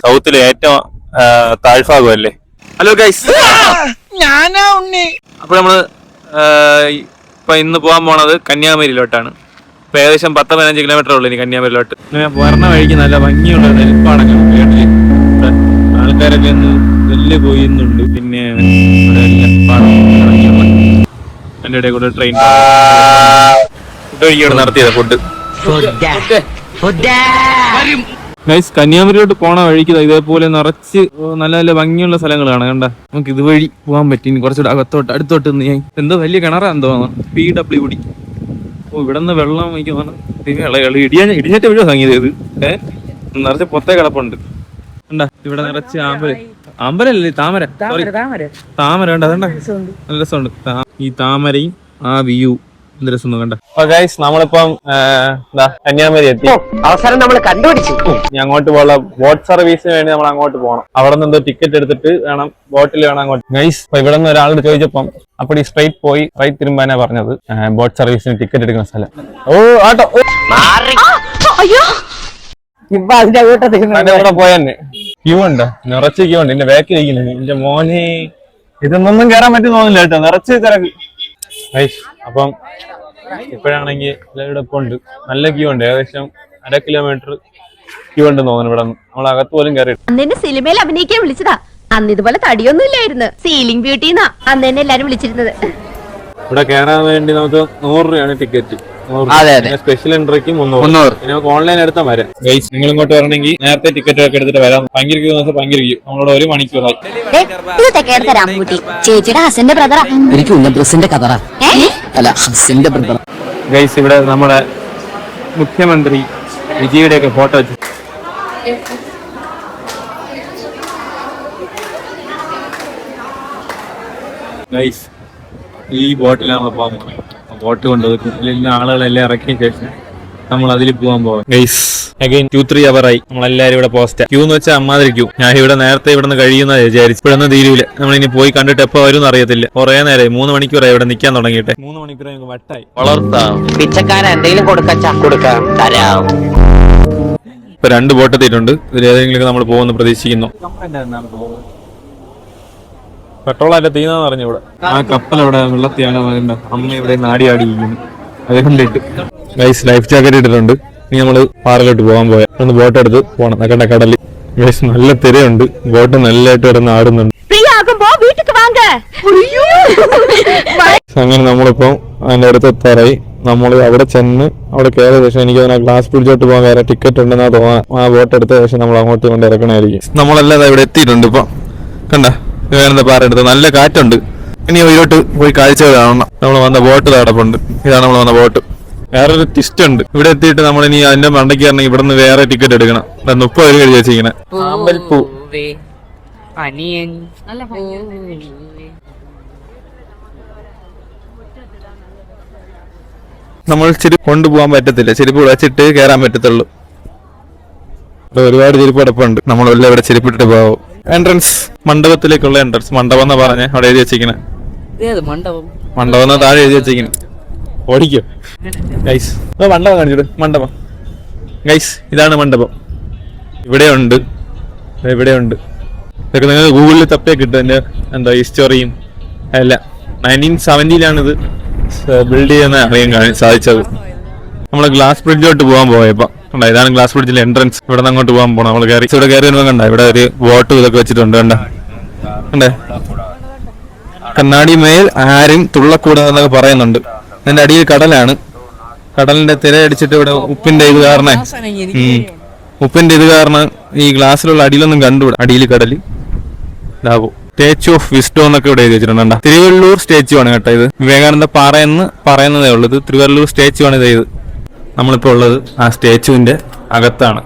സൗത്തിലെ ഏറ്റവും താഴ്ഭാഗമല്ലേ. Hello guys, ഞാനാ ഉണ്ണി. അപ്പൊ നമ്മള് ഇപ്പൊ ഇന്ന് പോകാൻ പോണത് കന്യാകുമാരിയിലോട്ടാണ്. ഇപ്പൊ ഏകദേശം 10-15 കിലോമീറ്റർ ഉള്ളു ഇനി കന്യാകുമാരിയിലോട്ട്. വരണ വഴിക്ക് നല്ല ഭംഗിയുള്ള നെൽപ്പാടങ്ങൾ, ആൾക്കാരൊക്കെ ഒന്ന് വെല്ല് പോയിന്നുണ്ട്. പിന്നെ എന്റെ ഇടയിൽ കൂടെ ട്രെയിൻ ഫുഡ് കഴിക്കാൻ നടത്തിയത്. ഫുഡ് ഗൈസ്, കന്യാകുമാരിയിലോട്ട് പോണ വഴിക്ക് ഇതേപോലെ നിറച്ച് നല്ല നല്ല ഭംഗിയുള്ള സ്ഥലങ്ങളാണ്. കണ്ട, നമുക്ക് ഇതുവഴി പോകാൻ പറ്റി. കുറച്ചുകൂടെ അടുത്തോട്ട് നിന്ന് എന്തോ വലിയ കിണറാന്ന് തോന്നുന്നു. PWD. ഓ, ഇവിടെ നിന്ന് വെള്ളം എനിക്ക് തോന്നുന്നു ഇടിഞ്ഞിട്ട് വീഴോ സംഗീതം. ഇത് നിറച്ച് പൊത്തേ കിടപ്പുണ്ട്. കണ്ട, ഇവിടെ നിറച്ച് അമ്പലല്ലേ, താമര കണ്ട, അതണ്ട നല്ല രസമുണ്ട്. ഈ താമരയും ആ വ്യൂ എന്ത് രസം കണ്ട. ഗൈസ്, നമ്മളിപ്പം കന്യാകുമാരി എത്തി. അവസാനം നമ്മൾ കണ്ടുപിടിച്ചു. ഞാൻ അങ്ങോട്ട് പോകാനുള്ള ബോട്ട് സർവീസിന് വേണ്ടി നമ്മൾ അങ്ങോട്ട് പോകണം. അവിടെ നിന്ന് എന്തോ ടിക്കറ്റ് എടുത്തിട്ട് വേണം, ബോട്ടിൽ വേണം അങ്ങോട്ട്. ഗൈസ്, ഇവിടെ നിന്ന് ഒരാളോട് ചോദിച്ചപ്പം അപ്പടി സ്ട്രൈറ്റ് പോയി റൈറ്റ് തിരുമ്പാനാ പറഞ്ഞത്. ബോട്ട് സർവീസിന് ടിക്കറ്റ് എടുക്കുന്ന സ്ഥലം. ഓ ആട്ടോ, ഇപ്പൊ അതിന്റെ കൂട്ടത്തിൽ പോയെന്നെ ക്യൂ ഉണ്ട്, നിറച്ച് ക്യൂ ഉണ്ട്. എന്റെ ബാക്കിലിരിക്കുന്നു. എന്റെ മോനെ, ഇതൊന്നും കയറാൻ പറ്റും തോന്നില്ല കേട്ടോ, നിറച്ച് തിരക്ക്. ഗൈസ്, അപ്പം ഇപ്പോഴാണെങ്കിൽ എല്ലാവരുടെ ഇപ്പം ഉണ്ട്, നല്ല ക്യൂ ഉണ്ട്. ഏകദേശം 1/2 കിലോമീറ്റർ ക്യൂ ഉണ്ട് തോന്നുന്നു. ഇവിടെ നമ്മൾ അകത്ത് പോലും കയറി. അന്നെ സിനിമയിൽ അഭിനയിക്കാൻ വിളിച്ചതാ. അന്ന് ഇതുപോലെ തടിയൊന്നും ഇല്ലായിരുന്നു. സീലിംഗ് ബ്യൂട്ടിന്നാ അന്ന് തന്നെ എല്ലാരും വിളിച്ചിരുന്നത്. ഇവിടെ കയറാൻ വേണ്ടി നമുക്ക് 100 രൂപയാണ് ടിക്കറ്റ്. സ്പെഷ്യൽ എൻട്രിക്ക് 300. പിന്നെ നമുക്ക് ഓൺലൈൻ എടുത്താൽ വരാം. ഗൈസ്, നിങ്ങൾ ഇങ്ങോട്ട് വരണമെങ്കിൽ നേരത്തെ ടിക്കറ്റ് ഒക്കെ എടുത്തിട്ട് വരാം. ഭയങ്കര ക്യൂ നമ്മളോട് 1 മണിക്കൂറായി. ചേച്ചിയുടെ ഹസന്റെ ബ്രദറാ. എനിക്ക് ഉന്നബ്രസിന്റെ കഥറ അല്ല, ഹസന്റെ ബ്രദർ. ഗൈസ്, ഇവിടെ നമ്മുടെ മുഖ്യമന്ത്രി വിജയുടെ ഒക്കെ ഫോട്ടോ വെച്ചു. ഗൈസ്, ഈ ബോട്ടിലാണ് നമ്മൾ പോകാൻ പോകുന്നത്. ബോട്ട് കൊണ്ടുപോയി ആളുകളെല്ലാം ഇറക്കിയ ശേഷം നമ്മൾ അതിൽ പോകാൻ പോകാം. ഗൈസ്, അഗൈൻ 2-3 ഹവറായി നമ്മളെല്ലാരും ഇവിടെ പോസ്റ്റ്. ക്യൂ എന്ന് വെച്ചാൽ അമ്മാതിരി ക്യൂ. ഞാൻ ഇവിടെ നേരത്തെ ഇവിടെ നിന്ന് കഴിയുന്ന വിചാരിച്ചു. ഇവിടെ നിന്ന് തീരൂല. നമ്മളിനി പോയി കണ്ടിട്ട് എപ്പോ വരും അറിയത്തില്ല. കുറെ നേരമായി, 3 മണിക്കൂറായി ഇവിടെ നിൽക്കാൻ തുടങ്ങിയിട്ട്. 3 മണിക്കൂറായി വട്ടായി. വളർത്താം പിച്ചക്കാരൻ എന്തെങ്കിലും കൊടുക്കാം. ഇപ്പൊ 2 ബോട്ട് എത്തിയിട്ടുണ്ട്. ഇതിൽ ഏതെങ്കിലും നമ്മൾ പോകുമെന്ന് പ്രതീക്ഷിക്കുന്നു. പെട്രോൾ അതിന്റെ തീനാന്ന് പറഞ്ഞു. ഇവിടെ ആ കപ്പൽ അവിടെ വെള്ളത്തിയാണ്. അമ്മ ഇവിടെ നാടിയാടിയിരിക്കുന്നു. അതുകൊണ്ടിട്ട് ഗൈസ്, ലൈഫ് ജാക്കറ്റ് ഇട്ടിട്ടുണ്ട്. ഇനി നമ്മള് പാറയിലോട്ട് പോകാൻ പോയാൽ ഒന്ന് ബോട്ട് എടുത്ത് പോകണം. കണ്ട കടലിൽ ഗൈസ് നല്ല തിരയുണ്ട്. ബോട്ട് നല്ലതായിട്ട് കിടന്ന് ആടുന്നുണ്ട്. അങ്ങനെ നമ്മളിപ്പോ അതിന്റെ അടുത്ത് എത്താറായി. നമ്മൾ അവിടെ ചെന്ന് അവിടെ കയറിയ ശേഷം എനിക്ക് തോന്നുന്നു ഗ്ലാസ് ബ്രിഡ്ജോട്ട് പോകാൻ വേറെ ടിക്കറ്റ് ഉണ്ടെന്നാ തോന്നാം. ആ ബോട്ട് എടുത്ത ശേഷം നമ്മൾ അങ്ങോട്ട് കൊണ്ട് ഇറക്കണമായിരിക്കും. നമ്മളല്ലാതെ ഇവിടെ എത്തിയിട്ടുണ്ട്. ഇപ്പൊ കണ്ട, വേറെ പാറെടുത്ത് നല്ല കാറ്റുണ്ട്. ഇനി ഇതിലോട്ട് പോയി കാഴ്ച കാണണം. നമ്മൾ വന്ന ബോട്ട് തടപ്പുണ്ട്. ഇതാണ് നമ്മൾ വന്ന ബോട്ട്. വേറൊരു ട്വിസ്റ്റ് ഉണ്ട്. ഇവിടെ എത്തിയിട്ട് നമ്മൾ ഇനി അതിന്റെ മണ്ടയ്ക്ക് പറഞ്ഞാൽ ഇവിടെ നിന്ന് വേറെ ടിക്കറ്റ് എടുക്കണം. 30 രൂപ എഴുതി വെച്ചിരിക്കണേ. ആമ്പൽപ്പൂ നമ്മൾ ചെരുപ്പ് കൊണ്ടുപോകാൻ പറ്റത്തില്ല. ചെരുപ്പ് വെച്ചിട്ട് കയറാൻ പറ്റത്തുള്ളൂ. ഒരുപാട് ചെരുപ്പ് അടപ്പുണ്ട്. നമ്മളെല്ലാം ഇവിടെ ചെരുപ്പിട്ടിട്ട് പോകാവോ. Entrance മണ്ഡപത്തിലേക്കുള്ള entrance. മണ്ഡപം എന്നാ പറഞ്ഞ അവിടെ എഴുതി വെച്ചിരിക്കണേ. മണ്ഡപം എന്നാ താഴെ എഴുതി വെച്ചിരിക്കണേ. ഓടിക്കോ ഗൈസ്. മണ്ഡപം കാണിച്ചിട്ട്. മണ്ഡപം ഗൈസ്, ഇതാണ് മണ്ഡപം. ഇവിടെയുണ്ട്. ഇതൊക്കെ നിങ്ങൾ ഗൂഗിളിൽ തപ്പിയാൽ കിട്ടും. എന്റെ എന്താ ഹിസ്റ്ററിയും എല്ലാം. 1970 ഇത് ബിൽഡ് ചെയ്യുന്ന അറിയാൻ സാധിച്ചത്. നമ്മള് ഗ്ലാസ് ബ്രിഡ്ജോട്ട് പോകാൻ പോയപ്പോ കണ്ട, ഇതാണ് ഗ്ലാസ് ബ്രിഡ്ജിന്റെ എൻട്രൻസ്. ഇവിടെ നിന്ന് അങ്ങോട്ട് പോകാൻ പോകണം. നമ്മൾ കയറി ഇവിടെ കയറി വരുമ്പോൾ കണ്ട, ഇവിടെ ഒരു ബോട്ട് ഇതൊക്കെ വെച്ചിട്ടുണ്ട്. കണ്ടേ, കണ്ണാടി മേൽ ആരും തുള്ളക്കൂടാന്നൊക്കെ പറയുന്നുണ്ട്. അതിന്റെ അടിയിൽ കടലാണ്. കടലിന്റെ തിരയടിച്ചിട്ട് ഇവിടെ ഉപ്പിന്റെ ഇത് കാരണം ഈ ഗ്ലാസ്സിലുള്ള അടിയിലൊന്നും കണ്ടുകൂടാ. അടിയിൽ കടല് ഇതാവും. സ്റ്റാച്യു ഓഫ് വിസ്ഡം എന്നൊക്കെ ഇവിടെ എഴുതി വെച്ചിട്ടുണ്ട്. തിരുവള്ളൂർ സ്റ്റാച്യു ആണ് കേട്ടോ. ഇത് വിവേകാനന്ദ പാറയെന്ന് പറയുന്നതേ ഉള്ളൂ. ഇത് തിരുവള്ളൂർ സ്റ്റാച്യു ആണ് ഇത്. നമ്മളിപ്പോ ഉള്ളത് ആ സ്റ്റാച്യുവിന്റെ അകത്താണ്.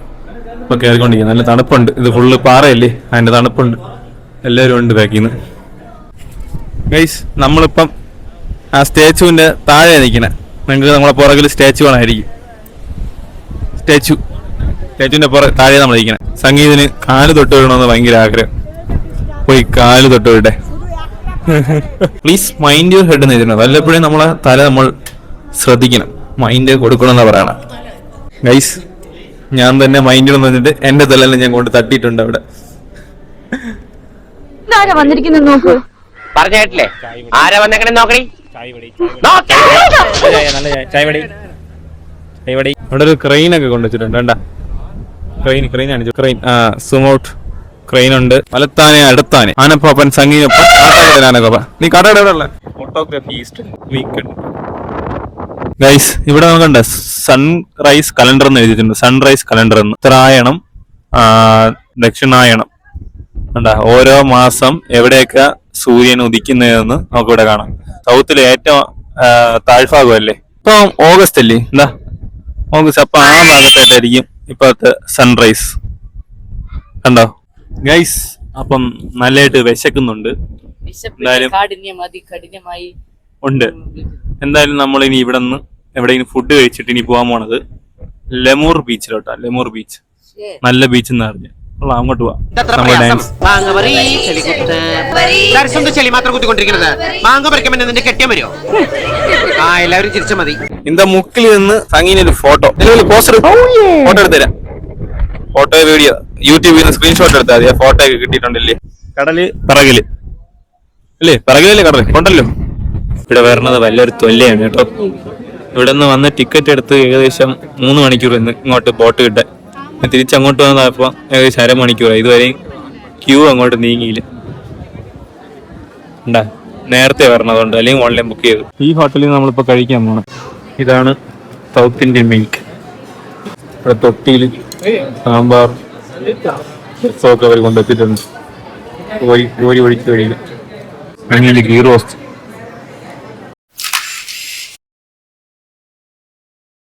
ഇപ്പൊ കയറിക്കൊണ്ടിരിക്കുന്നത്. നല്ല തണുപ്പുണ്ട്. ഇത് ഫുള്ള് പാറയല്ലേ, അതിന്റെ തണുപ്പുണ്ട്. എല്ലാവരും ഉണ്ട് ബാക്കിന്ന്. ഗൈസ്, നമ്മളിപ്പം ആ സ്റ്റാച്യുവിന്റെ താഴെ നിൽക്കണേ. നിങ്ങൾക്ക് നമ്മളെ പുറകിൽ സ്റ്റാച്യു ആണായിരിക്കും. സ്റ്റാച്യുവിന്റെ താഴെ നമ്മളിരിക്കണേ. സംഗീതിന് കാല് തൊട്ട് വീഴണമെന്ന് ഭയങ്കര ആഗ്രഹം. പോയി കാല് തൊട്ട് വിട്ടെ. പ്ലീസ് മൈൻഡ് യുവർ ഹെഡ് എന്ന് എഴുതണം. വല്ലപ്പോഴും നമ്മളെ തല നമ്മൾ ശ്രദ്ധിക്കണം. മൈൻഡ് കൊടുക്കണം എന്നാ പറയണം. ഗൈസ്, ഞാൻ തന്നെ മൈൻഡിൽ വന്നിട്ട് എന്റെ തലയിൽ ഞാൻ കൊണ്ട് തട്ടിയിട്ടുണ്ട് അവിടെ. വന്നിരിക്കുന്നു നോക്ക്. പറഞ്ഞ കേട്ടില്ലേ? ആരാ വന്നേക്കണേ നോക്കണി. അവിടെ ഒരു ക്രെയിൻ ഒക്കെ കൊണ്ടുവച്ചിട്ടുണ്ട്. കണ്ടാ ക്രെയിൻ സുമോട്ട് ക്രെയിൻ ഉണ്ട്. വലത്താനെ അടുത്താനെ ആനപ്പാപ്പൻ സംഗീനൊപ്പം ആനപ്പാപ്പ. നീ കടയുടെ എവിടെ ഉള്ള ഫോട്ടോഗ്രാഫി ഈസ്റ്റ് വീക്കെൻഡ് ഗൈസ്. ഇവിടെ നോക്കണ്ട സൺറൈസ് കലണ്ടർ എന്ന് എഴുതിയിട്ടുണ്ട്. സൺറൈസ് കലണ്ടർ എന്ന് ഉത്തരായണം ദക്ഷിണായണം കണ്ടാ ഓരോ മാസം എവിടെയൊക്കെ സൂര്യൻ ഉദിക്കുന്നതെന്ന് നമുക്കിവിടെ കാണാം. സൗത്തിലെ ഏറ്റവും താഴ്ഭാഗമല്ലേ ഇപ്പം ഓഗസ്റ്റ് അല്ലേ? എന്താ ഓഗസ്റ്റ്. അപ്പൊ ആ ഭാഗത്തായിട്ടായിരിക്കും ഇപ്പോഴത്തെ സൺറൈസ്. കണ്ടോ ഗൈസ്? അപ്പം നല്ലതായിട്ട് വിശക്കുന്നുണ്ട്. എന്തായാലും ഉണ്ട്. എന്തായാലും നമ്മൾ ഇനി ഇവിടെ നിന്ന് എവിടെയെങ്കിലും ഫുഡ് കഴിച്ചിട്ട് ഇനി പോകാൻ പോണത് ലെമൂർ ബീച്ചിലോട്ടാ. ലെമൂർ ബീച്ച് നല്ല ബീച്ച് എന്ന് പറഞ്ഞു. അങ്ങോട്ട് പോവാം. ചെളി മാത്രം കുത്തിക്കൊണ്ടിരിക്കുന്നത് മാങ്ങ പറിക്കുമ്പോൾ നിന്റെ കെട്ടിയാൻ വരുമോ? ആ എല്ലാവരും ചിരിച്ച മതി. ഇന്ത മുക്കിൽ നിന്ന് സംഗീനൊരു ഫോട്ടോ പോസ്റ്റർ ഫോട്ടോ എടുത്തരാം. ഫോട്ടോ വീഡിയോ യൂട്യൂബിൽ നിന്ന് സ്ക്രീൻഷോട്ട് എടുത്താൽ മതി. ഫോട്ടോ ഒക്കെ കിട്ടിയിട്ടുണ്ടല്ലേ? കടല് പിറകില് അല്ലേ? പിറകിലല്ലേ കടൽ ഉണ്ടല്ലോ. ഇവിടെ വരണത് വല്ലൊരു തൊല്ലയാണ് കേട്ടോ. ഇവിടെ നിന്ന് വന്ന് ടിക്കറ്റ് എടുത്ത് ഏകദേശം 3 മണിക്കൂർ ഇങ്ങോട്ട് ബോട്ട് കിട്ടാൻ. തിരിച്ചങ്ങോട്ട് വന്നപ്പോ ഏകദേശം അരമണിക്കൂറായി. ഇതുവരെ ക്യൂ അങ്ങോട്ട് നീങ്ങിയില്ല. ഉണ്ടാ നേരത്തെ വരണതുകൊണ്ട് അല്ലെങ്കിൽ ഓൺലൈൻ ബുക്ക് ചെയ്തു. ഈ ഹോട്ടലിൽ നമ്മളിപ്പോ കഴിക്കാൻ പോണം. ഇതാണ് സൗത്ത് ഇന്ത്യൻ മിൽക്ക്. ഇവിടെ തൊട്ടിയിൽ സാമ്പാർ രസമൊക്കെ അവർ കൊണ്ടെത്തിയിട്ടുണ്ട്. കോരി ഒഴിച്ച് കഴിയില്ല. അങ്ങനെ ഗീ റോസ്റ്റ്